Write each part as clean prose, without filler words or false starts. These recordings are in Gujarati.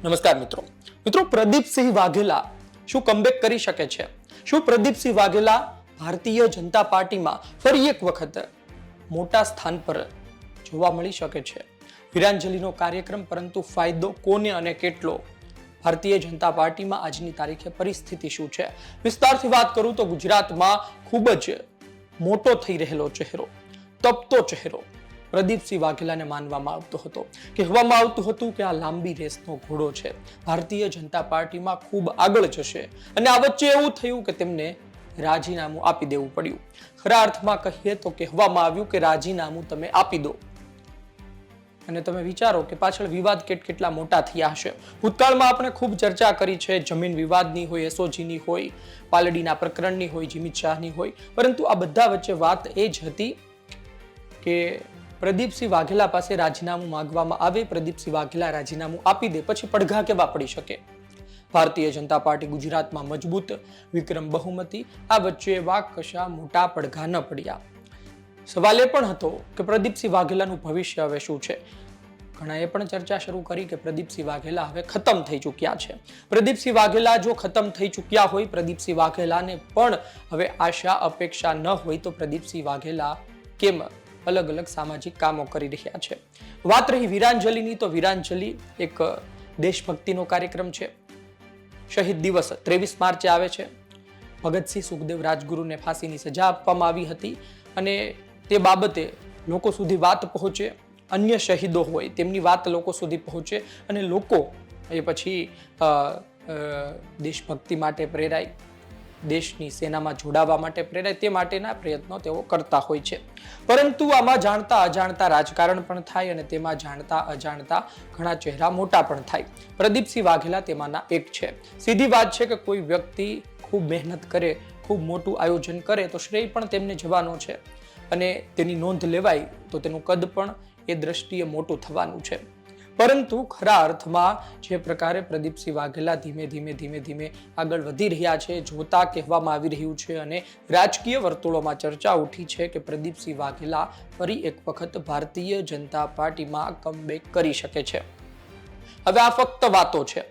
નમસ્કાર મિત્રો પ્રદીપસિંહ વાઘેલા શું કમબેક કરી શકે છે? શું પ્રદીપસિંહ વાઘેલા ભારતીય જનતા પાર્ટીમાં ફરી એક વખત મોટા સ્થાન પર જોવા મળી શકે છે? વીરાંજલિનો કાર્યક્રમ, પરંતુ ફાયદો કોને અને કેટલો? ભારતીય જનતા પાર્ટીમાં આજની તારીખે પરિસ્થિતિ શું છે? વિસ્તારથી વાત કરું તો ગુજરાતમાં ખૂબ જ મોટો થઈ રહેલો ચહેરો, તપતો ચહેરો પ્રદીપસિંહ વાઘેલાને માનવામાં આવતો હતો. કહેવામાં આવતું હતું કે આ લાંબી રેસનો ઘોડો છે, ભારતીય જનતા પાર્ટીમાં ખૂબ આગળ જશે. અને આ વચ્ચે એવું થયું કે તેમને રાજીનામું આપી દેવું પડ્યું. ખરા અર્થમાં કહીએ તો કહેવામાં આવ્યું કે રાજીનામું તમે આપી દો. અને તમે વિચારો કે પાછળ વિવાદ કેટલા મોટા થયા હશે. ભૂતકાળમાં આપણે ખૂબ ચર્ચા કરી છે, જમીન વિવાદની હોય, એસઓજીની હોય, પાલડીના પ્રકરણની હોય, જીમિત શાહની હોય, પરંતુ આ બધા વચ્ચે વાત એ જ હતી કે પ્રદીપસિંહ વાઘેલા પાસે રાજીનામું માંગવામાં આવે, પ્રદીપસિંહ વાઘેલા રાજીનામું આપી દે, પછી પડઘા કેવા પડી શકે? ભારતીય જનતા પાર્ટી ગુજરાતમાં મજબૂત, વિક્રમ બહુમતી, આ વચ્ચે એવા કશા મોટા પડઘા ન પડ્યા. સવાલ એ પણ હતો કે પ્રદીપસિંહ વાઘેલાનું ભવિષ્ય હવે શું છે? ઘણાએ પણ ચર્ચા શરૂ કરી કે પ્રદીપસિંહ વાઘેલા હવે ખતમ થઈ ચૂક્યા છે. પ્રદીપસિંહ વાઘેલા જો ખતમ થઈ ચૂક્યા હોય, પ્રદીપસિંહ વાઘેલાને પણ હવે આશા અપેક્ષા ન હોય, તો પ્રદીપસિંહ વાઘેલા કેમ અલગ અલગ સામાજિક કામો કરી રહ્યા છે? વાત રહી વીરાંજલિની, તો વીરાંજલિ એક દેશભક્તિનો કાર્યક્રમ છે. શહીદ દિવસ 23 માર્ચે આવે છે. ભગતસિંહ સુખદેવ રાજગુરુને ફાંસીની સજા આપવામાં આવી હતી અને તે બાબતે લોકો સુધી વાત પહોંચે, અન્ય શહીદો હોય તેમની વાત લોકો સુધી પહોંચે અને લોકો એ પછી દેશભક્તિ માટે પ્રેરાય, દેશની સેનામાં જોડાવા માટે પ્રેરાય, તે માટેના પ્રયત્નો તેઓ કરતા હોય છે. પરંતુ આમાં જાણતા અજાણતા રાજકારણ પણ થાય અને તેમાં જાણતા અજાણતા ઘણા ચહેરા મોટા પણ થાય. પ્રદીપસિંહ વાઘેલા તેમાંના એક છે. સીધી વાત છે કે કોઈ વ્યક્તિ ખૂબ મહેનત કરે, ખૂબ મોટું આયોજન કરે તો શ્રેય પણ તેમને જવાનો છે અને તેની નોંધ લેવાય તો તેનું કદ પણ એ દ્રષ્ટિએ મોટું થવાનું છે. પરંતુ ખરા અર્થમાં જે પ્રકારે પ્રદીપસિંહ વાઘેલા ધીમે ધીમે આગળ વધી રહ્યા છે, જોતા કહેવામાં આવી રહ્યું છે અને રાજકીય વર્તુળોમાં ચર્ચા ઉઠી છે કે પ્રદીપસિંહ વાઘેલા ફરી એક વખત ભારતીય જનતા પાર્ટીમાં કમબેક કરી શકે છે. હવે આ ફક્ત વાતો છે,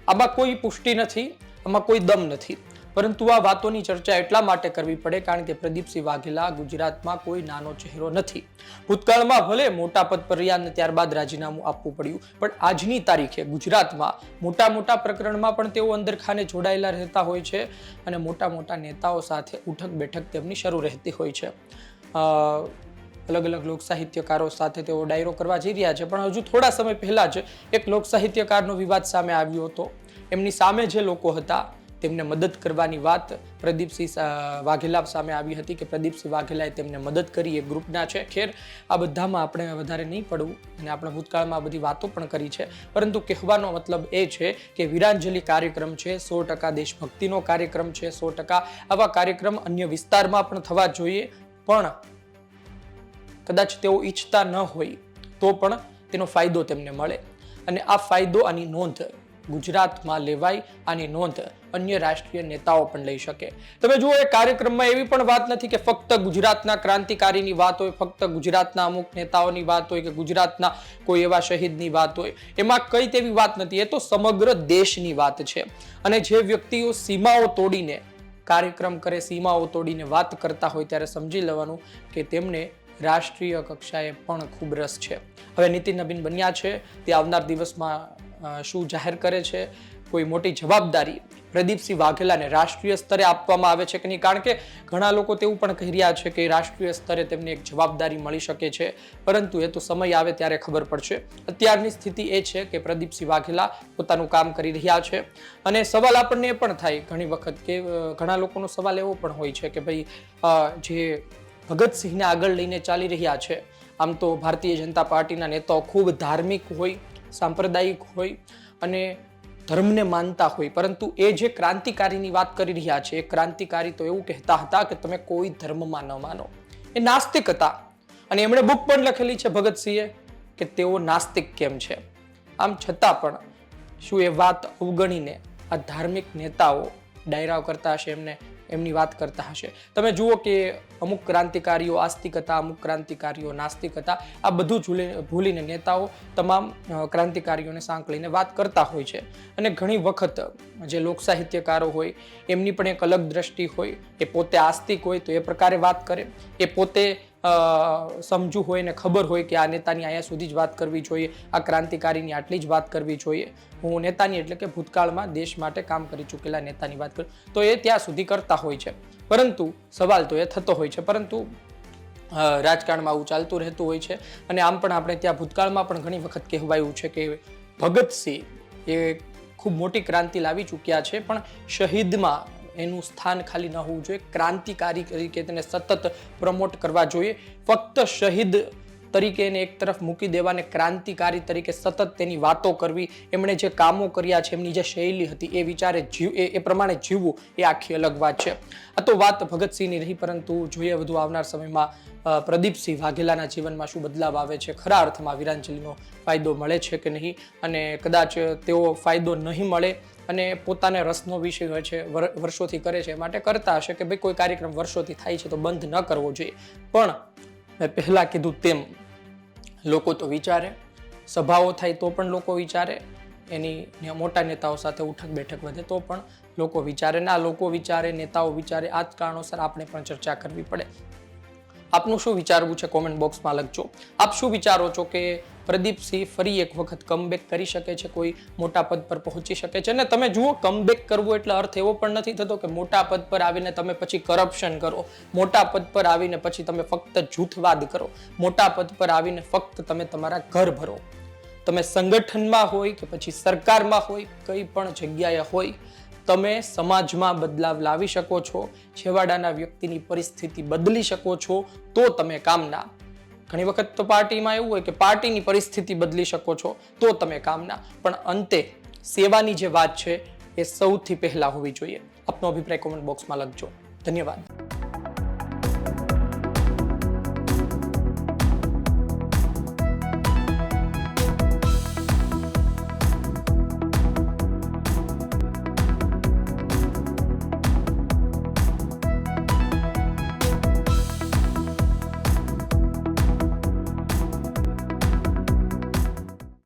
આમાં કોઈ પુષ્ટિ નથી, આમાં કોઈ દમ નથી, પરંતુ આ વાતોની ચર્ચા એટલા માટે કરવી પડે કારણ કે પ્રદીપસિંહ વાઘેલા ગુજરાતમાં કોઈ નાનો ચહેરો નથી. ભૂતકાળમાં ભલે મોટા પદ પર રહ્યા અને ત્યારબાદ રાજીનામું આપવું પડ્યું, પણ આજની તારીખે ગુજરાતમાં મોટા પ્રકરણમાં પણ તેઓ અંદરખાને જોડાયેલા રહેતા હોય છે અને મોટા નેતાઓ સાથે ઉઠક બેઠક તેમની શરૂ રહેતી હોય છે. અલગ અલગ લોક સાહિત્યકારો સાથે તેઓ ડાયરો કરવા જઈ રહ્યા છે. પણ હજુ થોડા સમય પહેલા જ એક લોક સાહિત્યકારનો વિવાદ સામે આવ્યો હતો. એમની સામે જે લોકો હતા તેમને મદદ કરવાની વાત પ્રદીપસિંહ વાઘેલા સામે આવી હતી કે પ્રદીપસિંહ વાઘેલાએ તેમને મદદ કરી, એક ગ્રુપના છે. ખેર, આ બધામાં આપણે વધારે નહીં પડવું અને આપણે ભૂતકાળમાં બધી વાતો પણ કરી છે, પરંતુ કહેવાનો મતલબ એ છે કે વીરાંજલિ કાર્યક્રમ છે, 100% દેશભક્તિનો કાર્યક્રમ છે, 100% આવા કાર્યક્રમ અન્ય વિસ્તારમાં પણ થવા જોઈએ. પણ કદાચ તેઓ ઈચ્છતા ન હોય તો પણ તેનો ફાયદો તેમને મળે અને આ ફાયદો, આની નોંધ ગુજરાતમાં લેવાય, આની નોંધ અન્ય રાષ્ટ્રીય નેતાઓ પણ લઈ શકે. તમે જુઓ, એ કાર્યક્રમમાં એવી પણ વાત નથી કે ફક્ત ગુજરાતના ક્રાંતિકારીની વાત હોય, ફક્ત ગુજરાતના અમુક નેતાઓની વાત હોય કે ગુજરાતના કોઈ એવા શહીદની વાત હોય. એમાં કઈ તેવી વાત નથી, એ તો સમગ્ર દેશની વાત છે. અને જે વ્યક્તિઓ સીમાઓ તોડીને કાર્યક્રમ કરે, સીમાઓ તોડીને વાત કરતા હોય, ત્યારે સમજી લેવાનું કે તેમને રાષ્ટ્રીય કક્ષાએ પણ ખૂબ રસ છે. હવે નીતિન નવીન બન્યા છે, તે આવનાર દિવસમાં શું જાહેર કરે છે, કોઈ મોટી જવાબદારી પ્રદીપસિંહ વાઘેલાને રાષ્ટ્રીય સ્તરે આપવામાં આવે છે કે નહીં? કારણ કે ઘણા લોકો તેવું પણ કહી રહ્યા છે કે રાષ્ટ્રીય સ્તરે તેમને એક જવાબદારી મળી શકે છે, પરંતુ એ તો સમય આવે ત્યારે ખબર પડશે. અત્યારની સ્થિતિ એ છે કે પ્રદીપસિંહ વાઘેલા પોતાનું કામ કરી રહ્યા છે. અને સવાલ આપણને એ પણ થાય ઘણી વખત કે ઘણા લોકોનો સવાલ એવો પણ હોય છે કે ભાઈ, જે ભગતસિંહને આગળ લઈને ચાલી રહ્યા છે, આમ તો ભારતીય જનતા પાર્ટીના નેતાઓ ખૂબ ધાર્મિક હોય, સાંપ્રદાયિક હોય અને ધર્મને માનતા હોય, પરંતુ એ જે ક્રાંતિકારીની વાત કરી રહ્યા છે, એ ક્રાંતિકારી તો એવું કહેતા હતા કે તમે કોઈ ધર્મમાં ન માનો. એ નાસ્તિક હતા અને એમણે બુક પણ લખેલી છે ભગતસિંહે કે તેઓ નાસ્તિક કેમ છે. આમ છતાં પણ શું એ વાત અવગણીને આ ધાર્મિક નેતાઓ ડાયરાઓ કરતા હશે, એમને એમની વાત કરતા હશે. તમે જુઓ કે અમુક ક્રાંતિકારીઓ આસ્તિક હતા, અમુક ક્રાંતિકારીઓ નાસ્તિક હતા. આ બધું ભૂલીને નેતાઓ તમામ ક્રાંતિકારીઓને સાંકળીને વાત કરતા હોય છે. અને ઘણી વખત જે લોક સાહિત્યકારો હોય એમની પણ એક અલગ દ્રષ્ટિ હોય. એ પોતે આસ્તિક હોય તો એ પ્રકારે વાત કરે, એ પોતે સમજુ હોય ને ખબર હોય કે આ નેતાની અહીંયા સુધી જ વાત કરવી જોઈએ, આ ક્રાંતિકારીની આટલી જ વાત કરવી જોઈએ. હું નેતાની એટલે કે ભૂતકાળમાં દેશ માટે કામ કરી ચૂકેલા નેતાની વાત કરું તો એ ત્યાં સુધી કરતા હોય છે. પરંતુ સવાલ તો એ થતો હોય છે. પરંતુ રાજકારણમાં આવું ચાલતું રહેતું હોય છે. અને આમ પણ આપણે ત્યાં ભૂતકાળમાં પણ ઘણી વખત કહેવાયું છે કે ભગતસિંહ એ ખૂબ મોટી ક્રાંતિ લાવી ચૂક્યા છે, પણ શહીદમાં એનું સ્થાન ખાલી ન હોવું જોઈએ. ક્રાંતિકારી તરીકે તેને સતત પ્રમોટ કરવા જોઈએ. ફક્ત શહીદ તરીકે એને એક તરફ મૂકી દેવાને ક્રાંતિકારી તરીકે સતત તેની વાતો કરવી, એમણે જે કામો કર્યા છે, એમની જે શૈલી હતી એ વિચારે એ પ્રમાણે જીવવું એ આખી અલગ વાત છે. આ તો વાત ભગતસિંહની રહી, પરંતુ જોઈએ વધુ આવનાર સમયમાં પ્રદીપસિંહ વાઘેલાના જીવનમાં શું બદલાવ આવે છે, ખરા અર્થમાં વીરાંજલિનો ફાયદો મળે છે કે નહીં, અને કદાચ તેઓ ફાયદો નહીં મળે અને પોતાને રસનો વિષય હોય છે, વર્ષોથી કરે છે, માટે કરતા હશે કે ભાઈ કોઈ કાર્યક્રમ વર્ષોથી થાય છે તો બંધ ન કરવો જોઈએ. પણ મેં પહેલાં કીધું તેમ લોકો તો વિચારે, સભાઓ થાય તો પણ લોકો વિચારે, એની મોટા નેતાઓ સાથે ઉઠક બેઠક વધે તો પણ લોકો વિચારે. ના, લોકો વિચારે, નેતાઓ વિચારે, આ જ કારણોસર આપણે પણ ચર્ચા કરવી પડે. આપનું શું વિચારવું છે કોમેન્ટ બોક્સમાં લખજો. આપ શું વિચારો છો કે પ્રદીપસિંહ ફરી એક વખત કમબેક કરી શકે છે, કોઈ મોટા પદ પર પહોંચી શકે છે? અને તમે જુઓ, કમબેક કરવું એટલે અર્થ એવો પણ નથી થતો કે મોટા પદ પર આવીને તમે પછી કરપ્શન કરો, મોટા પદ પર આવીને પછી તમે ફક્ત જૂથવાદ કરો, મોટા પદ પર આવીને ફક્ત તમે તમારા ઘર ભરો. તમે સંગઠનમાં હોય કે પછી સરકારમાં હોય, કઈ પણ જગ્યાએ હોય, તમે સમાજમાં બદલાવ લાવી શકો છો, છેવાડાના વ્યક્તિની પરિસ્થિતિ બદલી શકો છો, તો તમે કામના. ઘણી વખત તો પાર્ટીમાં એવું હોય કે પાર્ટીની પરિસ્થિતિ બદલી શકો છો તો તમે કામના, પણ અંતે સેવાની જે વાત છે એ સૌથી પહેલા હોવી જોઈએ. આપનો અભિપ્રાય કોમેન્ટ બોક્સમાં લખજો. ધન્યવાદ.